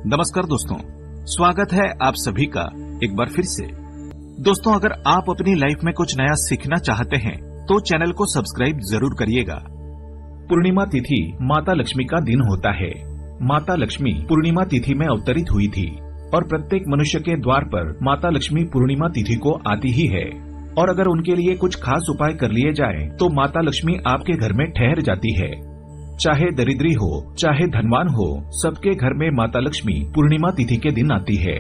नमस्कार दोस्तों, स्वागत है आप सभी का एक बार फिर से। दोस्तों, अगर आप अपनी लाइफ में कुछ नया सीखना चाहते हैं तो चैनल को सब्सक्राइब जरूर करिएगा। पूर्णिमा तिथि माता लक्ष्मी का दिन होता है। माता लक्ष्मी पूर्णिमा तिथि में अवतरित हुई थी और प्रत्येक मनुष्य के द्वार पर माता लक्ष्मी पूर्णिमा तिथि को आती ही है। और अगर उनके लिए कुछ खास उपाय कर लिए जाए तो माता लक्ष्मी आपके घर में ठहर जाती है। चाहे दरिद्री हो चाहे धनवान हो, सबके घर में माता लक्ष्मी पूर्णिमा तिथि के दिन आती है।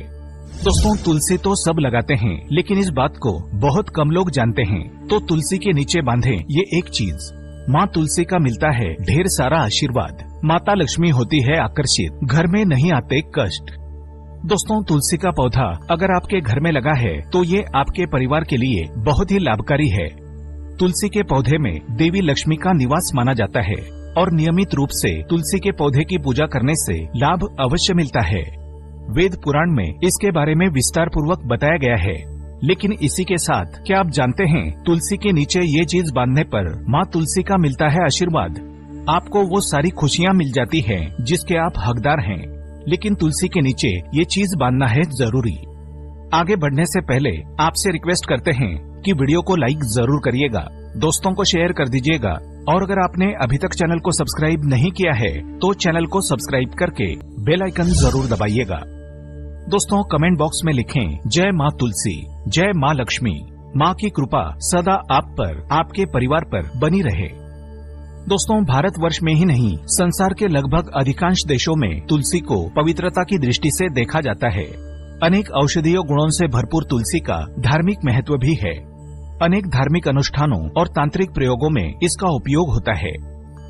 दोस्तों, तुलसी तो सब लगाते हैं, लेकिन इस बात को बहुत कम लोग जानते हैं। तो तुलसी के नीचे बांधे ये एक चीज, माँ तुलसी का मिलता है ढेर सारा आशीर्वाद। माता लक्ष्मी होती है आकर्षित, घर में नहीं आते कष्ट। दोस्तों, तुलसी का पौधा अगर आपके घर में लगा है तो ये आपके परिवार के लिए बहुत ही लाभकारी है। तुलसी के पौधे में देवी लक्ष्मी का निवास माना जाता है और नियमित रूप से तुलसी के पौधे की पूजा करने से लाभ अवश्य मिलता है। वेद पुराण में इसके बारे में विस्तार पूर्वक बताया गया है। लेकिन इसी के साथ क्या आप जानते हैं, तुलसी के नीचे ये चीज बांधने पर माँ तुलसी का मिलता है आशीर्वाद। आपको वो सारी खुशियाँ मिल जाती है जिसके आप हकदार हैं। लेकिन तुलसी के नीचे ये चीज बांधना है जरूरी। आगे बढ़ने से पहले आपसे रिक्वेस्ट करते हैं कि वीडियो को लाइक जरूर करिएगा, दोस्तों को शेयर कर दीजिएगा और अगर आपने अभी तक चैनल को सब्सक्राइब नहीं किया है तो चैनल को सब्सक्राइब करके बेल आइकन जरूर दबाइएगा। दोस्तों, कमेंट बॉक्स में लिखें जय माँ तुलसी, जय माँ लक्ष्मी। माँ की कृपा सदा आप पर, आपके परिवार पर बनी रहे। दोस्तों, भारतवर्ष में ही नहीं, संसार के लगभग अधिकांश देशों में तुलसी को पवित्रता की दृष्टि से देखा जाता है। अनेक औषधीय गुणों से भरपूर तुलसी का धार्मिक महत्व भी है। अनेक धार्मिक अनुष्ठानों और तांत्रिक प्रयोगों में इसका उपयोग होता है।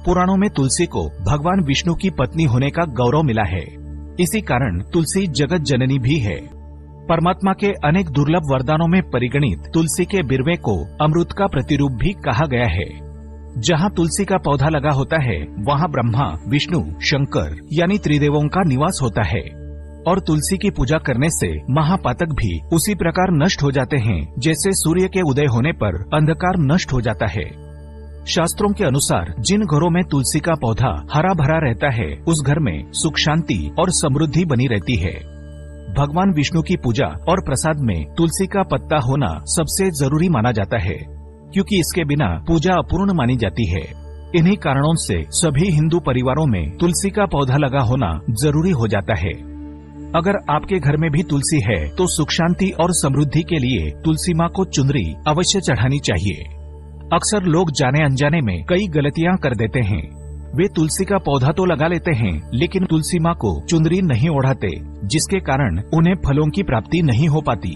पुराणों में तुलसी को भगवान विष्णु की पत्नी होने का गौरव मिला है। इसी कारण तुलसी जगत जननी भी है। परमात्मा के अनेक दुर्लभ वरदानों में परिगणित तुलसी के बिरवे को अमृत का प्रतिरूप भी कहा गया है। जहाँ तुलसी का पौधा लगा होता है वहाँ ब्रह्मा, विष्णु, शंकर यानी त्रिदेवों का निवास होता है। और तुलसी की पूजा करने से महापातक भी उसी प्रकार नष्ट हो जाते हैं जैसे सूर्य के उदय होने पर अंधकार नष्ट हो जाता है। शास्त्रों के अनुसार जिन घरों में तुलसी का पौधा हरा भरा रहता है उस घर में सुख शांति और समृद्धि बनी रहती है। भगवान विष्णु की पूजा और प्रसाद में तुलसी का पत्ता होना सबसे जरूरी माना जाता है, क्योंकि इसके बिना पूजा अपूर्ण मानी जाती है। इन्हीं कारणों से सभी हिंदू परिवारों में तुलसी का पौधा लगा होना जरूरी हो जाता है। अगर आपके घर में भी तुलसी है तो सुख शांति और समृद्धि के लिए तुलसी माँ को चुनरी अवश्य चढ़ानी चाहिए। अक्सर लोग जाने अनजाने में कई गलतियाँ कर देते हैं। वे तुलसी का पौधा तो लगा लेते हैं लेकिन तुलसी माँ को चुनरी नहीं ओढ़ाते, जिसके कारण उन्हें फलों की प्राप्ति नहीं हो पाती।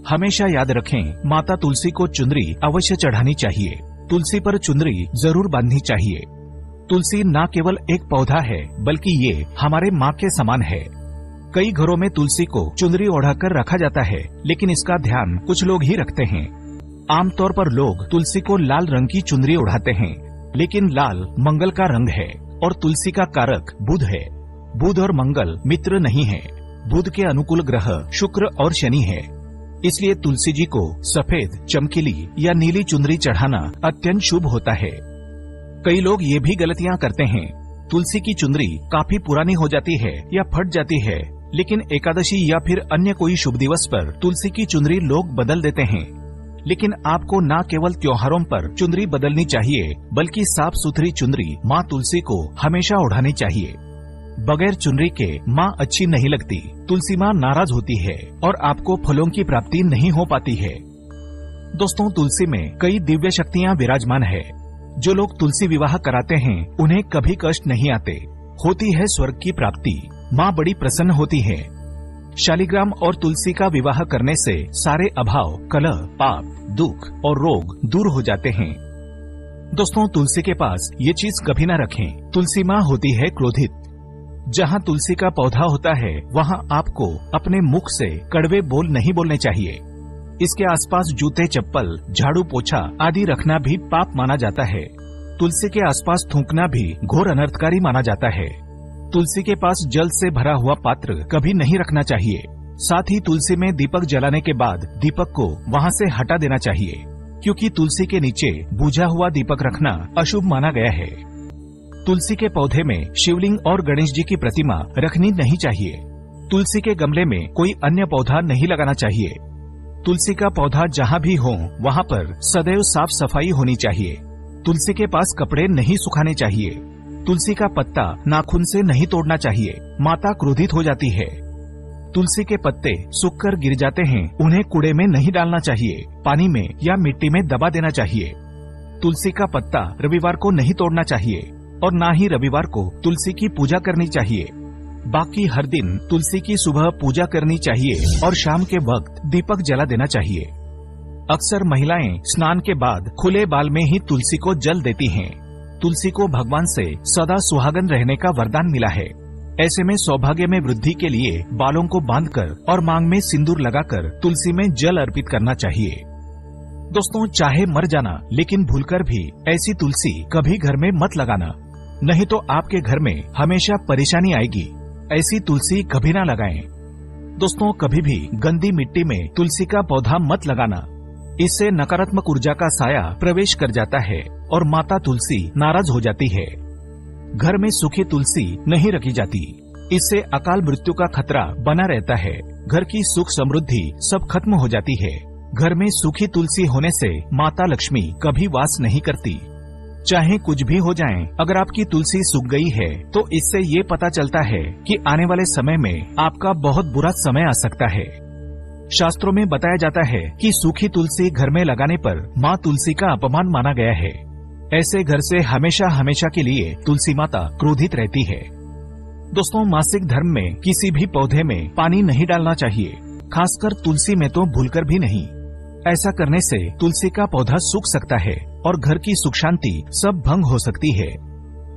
हमेशा याद रखें, माता तुलसी को चुनरी अवश्य चढ़ानी चाहिए। तुलसी पर चुनरी जरूर बांधनी चाहिए। तुलसी न केवल एक पौधा है बल्कि ये हमारे माँ के समान है। कई घरों में तुलसी को चुनरी ओढ़ाकर रखा जाता है, लेकिन इसका ध्यान कुछ लोग ही रखते हैं। आमतौर पर लोग तुलसी को लाल रंग की चुनरी ओढ़ाते हैं, लेकिन लाल मंगल का रंग है और तुलसी का कारक बुध है। बुध और मंगल मित्र नहीं है। बुध के अनुकूल ग्रह शुक्र और शनि है। इसलिए तुलसी जी को सफेद, चमकीली या नीली चुनरी चढ़ाना अत्यंत शुभ होता है। कई लोग ये भी गलतियाँ करते हैं, तुलसी की चुनरी काफी पुरानी हो जाती है या फट जाती है, लेकिन एकादशी या फिर अन्य कोई शुभ दिवस पर तुलसी की चुनरी लोग बदल देते हैं। लेकिन आपको न केवल त्योहारों पर चुनरी बदलनी चाहिए बल्कि साफ सुथरी चुनरी माँ तुलसी को हमेशा ओढ़ानी चाहिए। बगैर चुनरी के माँ अच्छी नहीं लगती, तुलसी माँ नाराज होती है और आपको फलों की प्राप्ति नहीं हो पाती है। दोस्तों, तुलसी में कई दिव्य शक्तियाँ विराजमान है। जो लोग तुलसी विवाह कराते हैं उन्हें कभी कष्ट नहीं आते, होती है स्वर्ग की प्राप्ति। माँ बड़ी प्रसन्न होती है। शालिग्राम और तुलसी का विवाह करने से सारे अभाव, कलह, पाप, दुख और रोग दूर हो जाते हैं। दोस्तों, तुलसी के पास ये चीज कभी न रखें, तुलसी माँ होती है क्रोधित। जहाँ तुलसी का पौधा होता है वहाँ आपको अपने मुख से कड़वे बोल नहीं बोलने चाहिए। इसके आसपास जूते, चप्पल, झाड़ू, पोछा आदि रखना भी पाप माना जाता है। तुलसी के आसपास थूकना भी घोर अनर्थकारी माना जाता है। तुलसी के पास जल से भरा हुआ पात्र कभी नहीं रखना चाहिए। साथ ही तुलसी में दीपक जलाने के बाद दीपक को वहाँ से हटा देना चाहिए, क्योंकि तुलसी के नीचे बुझा हुआ दीपक रखना अशुभ माना गया है। तुलसी के पौधे में शिवलिंग और गणेश जी की प्रतिमा रखनी नहीं चाहिए। तुलसी के गमले में कोई अन्य पौधा नहीं लगाना चाहिए। तुलसी का पौधा जहाँ भी हो वहाँ पर सदैव साफ सफाई होनी चाहिए। तुलसी के पास कपड़े नहीं सुखाने चाहिए। तुलसी का पत्ता नाखून से नहीं तोड़ना चाहिए, माता क्रोधित हो जाती है। तुलसी के पत्ते सूखकर गिर जाते हैं, उन्हें कूड़े में नहीं डालना चाहिए, पानी में या मिट्टी में दबा देना चाहिए। तुलसी का पत्ता रविवार को नहीं तोड़ना चाहिए और न ही रविवार को तुलसी की पूजा करनी चाहिए। बाकी हर दिन तुलसी की सुबह पूजा करनी चाहिए और शाम के वक्त दीपक जला देना चाहिए। अक्सर महिलाएं स्नान के बाद खुले बाल में ही तुलसी को जल देती हैं। तुलसी को भगवान से सदा सुहागन रहने का वरदान मिला है। ऐसे में सौभाग्य में वृद्धि के लिए बालों को बांधकर और मांग में सिंदूर लगाकर तुलसी में जल अर्पित करना चाहिए। दोस्तों, चाहे मर जाना लेकिन भूलकर भी ऐसी तुलसी कभी घर में मत लगाना, नहीं तो आपके घर में हमेशा परेशानी आएगी। ऐसी तुलसी कभी ना लगाएं। दोस्तों, कभी भी गंदी मिट्टी में तुलसी का पौधा मत लगाना, इससे नकारात्मक ऊर्जा का साया प्रवेश कर जाता है और माता तुलसी नाराज हो जाती है। घर में सूखी तुलसी नहीं रखी जाती, इससे अकाल मृत्यु का खतरा बना रहता है। घर की सुख समृद्धि सब खत्म हो जाती है। घर में सूखी तुलसी होने से माता लक्ष्मी कभी वास नहीं करती। चाहे कुछ भी हो जाए, अगर आपकी तुलसी सूख गई है तो इससे ये पता चलता है कि आने वाले समय में आपका बहुत बुरा समय आ सकता है। शास्त्रों में बताया जाता है कि सूखी तुलसी घर में लगाने पर माँ तुलसी का अपमान माना गया है। ऐसे घर से हमेशा हमेशा के लिए तुलसी माता क्रोधित रहती है। दोस्तों, मासिक धर्म में किसी भी पौधे में पानी नहीं डालना चाहिए, खासकर तुलसी में तो भूलकर भी नहीं। ऐसा करने से तुलसी का पौधा सूख सकता है और घर की सुख शांति सब भंग हो सकती है।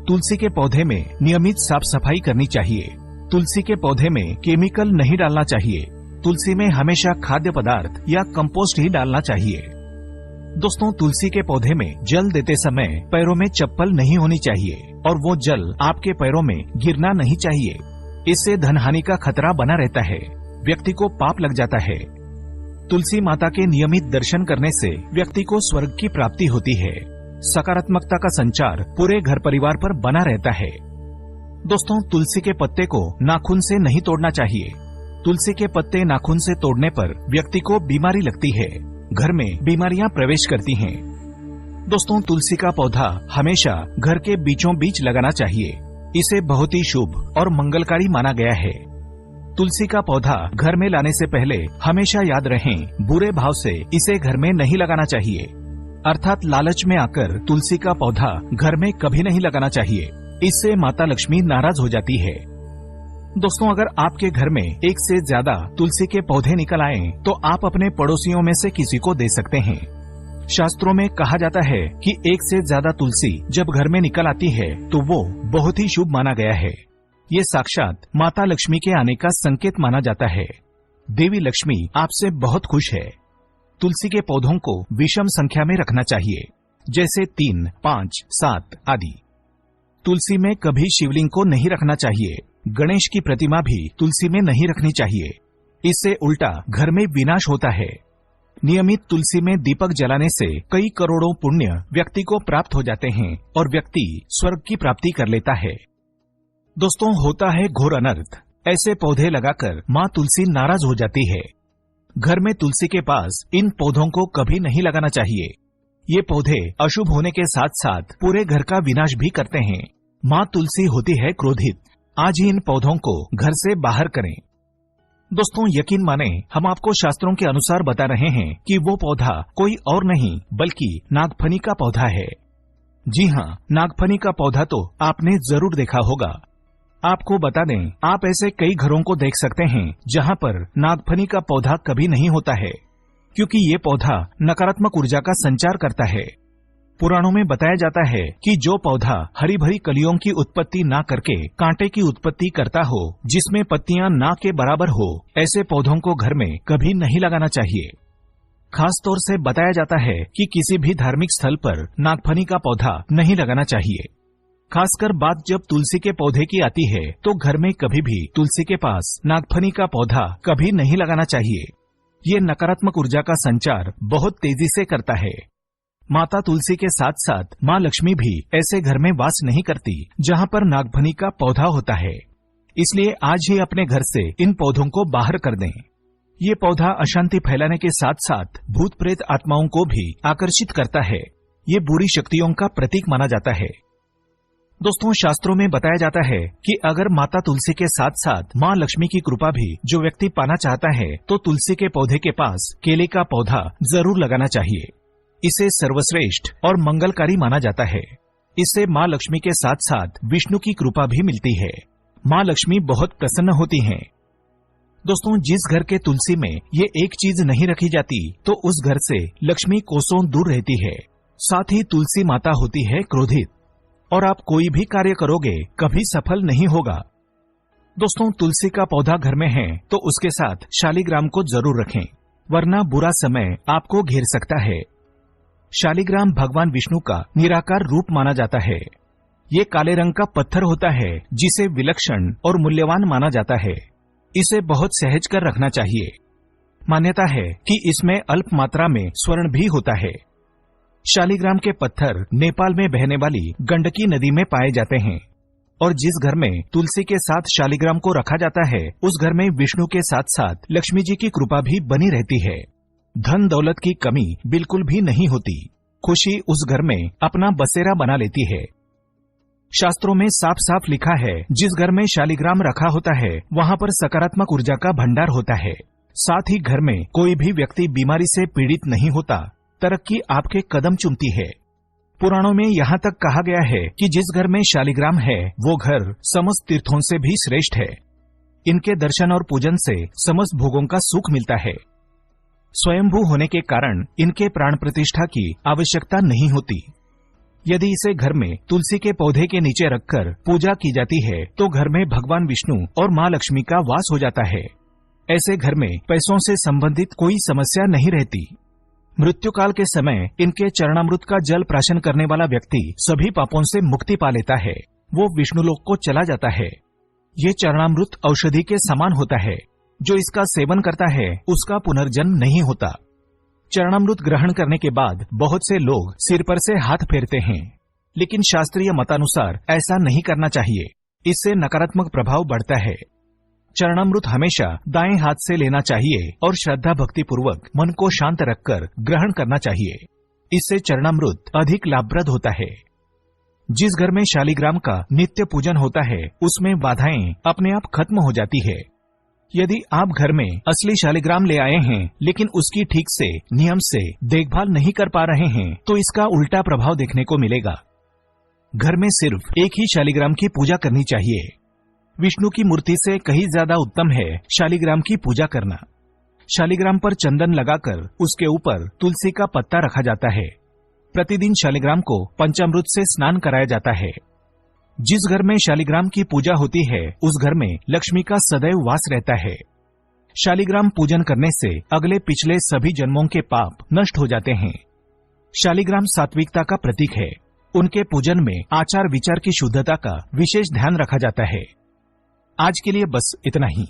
तुलसी के पौधे में नियमित साफ सफाई करनी चाहिए। तुलसी के पौधे में केमिकल नहीं डालना चाहिए। तुलसी में हमेशा खाद्य पदार्थ या कंपोस्ट ही डालना चाहिए। दोस्तों, तुलसी के पौधे में जल देते समय पैरों में चप्पल नहीं होनी चाहिए और वो जल आपके पैरों में गिरना नहीं चाहिए। इससे धन हानि का खतरा बना रहता है, व्यक्ति को पाप लग जाता है। तुलसी माता के नियमित दर्शन करने से व्यक्ति को स्वर्ग की प्राप्ति होती है। सकारात्मकता का संचार पूरे घर परिवार पर बना रहता है। दोस्तों, तुलसी के पत्ते को नाखून से नहीं तोड़ना चाहिए। तुलसी के पत्ते नाखून से तोड़ने पर व्यक्ति को बीमारी लगती है, घर में बीमारियां प्रवेश करती हैं। दोस्तों, तुलसी का पौधा हमेशा घर के बीचों बीच लगाना चाहिए। इसे बहुत ही शुभ और मंगलकारी माना गया है। तुलसी का पौधा घर में लाने से पहले हमेशा याद रहें, बुरे भाव से इसे घर में नहीं लगाना चाहिए, अर्थात लालच में आकर तुलसी का पौधा घर में कभी नहीं लगाना चाहिए। इससे माता लक्ष्मी नाराज हो जाती है। दोस्तों, अगर आपके घर में एक से ज्यादा तुलसी के पौधे निकल आए तो आप अपने पड़ोसियों में से किसी को दे सकते हैं। शास्त्रों में कहा जाता है कि एक से ज्यादा तुलसी जब घर में निकल आती है तो वो बहुत ही शुभ माना गया है। ये साक्षात माता लक्ष्मी के आने का संकेत माना जाता है। देवी लक्ष्मी आपसे बहुत खुश है। तुलसी के पौधों को विषम संख्या में रखना चाहिए, जैसे 3, 5, 7 आदि। तुलसी में कभी शिवलिंग को नहीं रखना चाहिए। गणेश की प्रतिमा भी तुलसी में नहीं रखनी चाहिए, इससे उल्टा घर में विनाश होता है। नियमित तुलसी में दीपक जलाने से कई करोड़ों पुण्य व्यक्ति को प्राप्त हो जाते हैं और व्यक्ति स्वर्ग की प्राप्ति कर लेता है। दोस्तों, होता है घोर अनर्थ। ऐसे पौधे लगाकर माँ तुलसी नाराज हो जाती है। घर में तुलसी के पास इन पौधों को कभी नहीं लगाना चाहिए। ये पौधे अशुभ होने के साथ साथ पूरे घर का विनाश भी करते हैं। माँ तुलसी होती है क्रोधित। आज ही इन पौधों को घर से बाहर करें। दोस्तों, यकीन माने, हम आपको शास्त्रों के अनुसार बता रहे हैं कि वो पौधा कोई और नहीं बल्कि नागफनी का पौधा है। जी हाँ, नागफनी का पौधा तो आपने जरूर देखा होगा। आपको बता दें, आप ऐसे कई घरों को देख सकते हैं जहां पर नागफनी का पौधा कभी नहीं होता है, क्योंकि ये पौधा नकारात्मक ऊर्जा का संचार करता है। पुराणों में बताया जाता है कि जो पौधा हरी भरी कलियों की उत्पत्ति ना करके कांटे की उत्पत्ति करता हो, जिसमें पत्तियां ना के बराबर हो, ऐसे पौधों को घर में कभी नहीं लगाना चाहिए। खास तौर से बताया जाता है कि किसी भी धार्मिक स्थल पर नागफनी का पौधा नहीं लगाना चाहिए। खासकर बात जब तुलसी के पौधे की आती है तो घर में कभी भी तुलसी के पास नागफनी का पौधा कभी नहीं लगाना चाहिए। ये नकारात्मक ऊर्जा का संचार बहुत तेजी से करता है। माता तुलसी के साथ साथ माँ लक्ष्मी भी ऐसे घर में वास नहीं करती जहाँ पर नागफनी का पौधा होता है। इसलिए आज ही अपने घर से इन पौधों को बाहर कर दें। ये पौधा अशांति फैलाने के साथ साथ भूत प्रेत आत्माओं को भी आकर्षित करता है। ये बुरी शक्तियों का प्रतीक माना जाता है। दोस्तों, शास्त्रों में बताया जाता है कि अगर माता तुलसी के साथ साथ माँ लक्ष्मी की कृपा भी जो व्यक्ति पाना चाहता है तो तुलसी के पौधे के पास केले का पौधा जरूर लगाना चाहिए। इसे सर्वश्रेष्ठ और मंगलकारी माना जाता है। इससे माँ लक्ष्मी के साथ साथ विष्णु की कृपा भी मिलती है। माँ लक्ष्मी बहुत प्रसन्न होती हैं। दोस्तों, जिस घर के तुलसी में ये एक चीज नहीं रखी जाती तो उस घर से लक्ष्मी कोसों दूर रहती है। साथ ही तुलसी माता होती है क्रोधित और आप कोई भी कार्य करोगे कभी सफल नहीं होगा। दोस्तों, तुलसी का पौधा घर में है तो उसके साथ शालिग्राम को जरूर रखें, वरना बुरा समय आपको घेर सकता है। शालिग्राम भगवान विष्णु का निराकार रूप माना जाता है। ये काले रंग का पत्थर होता है जिसे विलक्षण और मूल्यवान माना जाता है। इसे बहुत सहज कर रखना चाहिए। मान्यता है कि इसमें अल्प मात्रा में स्वर्ण भी होता है। शालिग्राम के पत्थर नेपाल में बहने वाली गंडकी नदी में पाए जाते हैं और जिस घर में तुलसी के साथ शालिग्राम को रखा जाता है उस घर में विष्णु के साथ साथ लक्ष्मी जी की कृपा भी बनी रहती है। धन दौलत की कमी बिल्कुल भी नहीं होती। खुशी उस घर में अपना बसेरा बना लेती है। शास्त्रों में साफ साफ लिखा है, जिस घर में शालिग्राम रखा होता है वहाँ पर सकारात्मक ऊर्जा का भंडार होता है। साथ ही घर में कोई भी व्यक्ति बीमारी से पीड़ित नहीं होता, तरक्की आपके कदम चूमती है। पुराणों में यहाँ तक कहा गया है कि जिस घर में शालिग्राम है वो घर समस्त तीर्थों से भी श्रेष्ठ है। इनके दर्शन और पूजन से समस्त भोगों का सुख मिलता है। स्वयंभू होने के कारण इनके प्राण प्रतिष्ठा की आवश्यकता नहीं होती। यदि इसे घर में तुलसी के पौधे के नीचे रखकर पूजा की जाती है तो घर में भगवान विष्णु और माँ लक्ष्मी का वास हो जाता है। ऐसे घर में पैसों से संबंधित कोई समस्या नहीं रहती। मृत्यु काल के समय इनके चरणामृत का जल प्राशन करने वाला व्यक्ति सभी पापों से मुक्ति पा लेता है। वो विष्णुलोक को चला जाता है। ये चरणामृत औषधि के समान होता है। जो इसका सेवन करता है उसका पुनर्जन्म नहीं होता। चरणामृत ग्रहण करने के बाद बहुत से लोग सिर पर से हाथ फेरते हैं, लेकिन शास्त्रीय मतानुसार ऐसा नहीं करना चाहिए। इससे नकारात्मक प्रभाव बढ़ता है। चरणामृत हमेशा दाएं हाथ से लेना चाहिए और श्रद्धा भक्ति पूर्वक मन को शांत रखकर ग्रहण करना चाहिए। इससे चरणामृत अधिक लाभप्रद होता है। जिस घर में शालिग्राम का नित्य पूजन होता है उसमें बाधाएं अपने आप खत्म हो जाती है। यदि आप घर में असली शालिग्राम ले आए हैं लेकिन उसकी ठीक से नियम से देखभाल नहीं कर पा रहे हैं तो इसका उल्टा प्रभाव देखने को मिलेगा। घर में सिर्फ एक ही शालिग्राम की पूजा करनी चाहिए। विष्णु की मूर्ति से कहीं ज्यादा उत्तम है शालिग्राम की पूजा करना। शालिग्राम पर चंदन लगाकर उसके ऊपर तुलसी का पत्ता रखा जाता है। प्रतिदिन शालिग्राम को पंचामृत से स्नान कराया जाता है। जिस घर में शालिग्राम की पूजा होती है उस घर में लक्ष्मी का सदैव वास रहता है। शालिग्राम पूजन करने से अगले पिछले सभी जन्मों के पाप नष्ट हो जाते हैं। शालिग्राम सात्विकता का प्रतीक है। उनके पूजन में आचार विचार की शुद्धता का विशेष ध्यान रखा जाता है। आज के लिए बस इतना ही।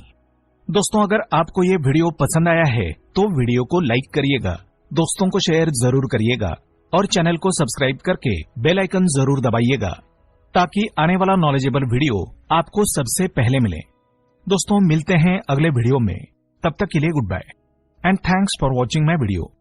दोस्तों, अगर आपको ये वीडियो पसंद आया है तो वीडियो को लाइक करिएगा, दोस्तों को शेयर जरूर करिएगा और चैनल को सब्सक्राइब करके बेल आइकन जरूर दबाइएगा ताकि आने वाला नॉलेजेबल वीडियो आपको सबसे पहले मिले। दोस्तों, मिलते हैं अगले वीडियो में। तब तक के लिए goodbye and thanks for watching my video.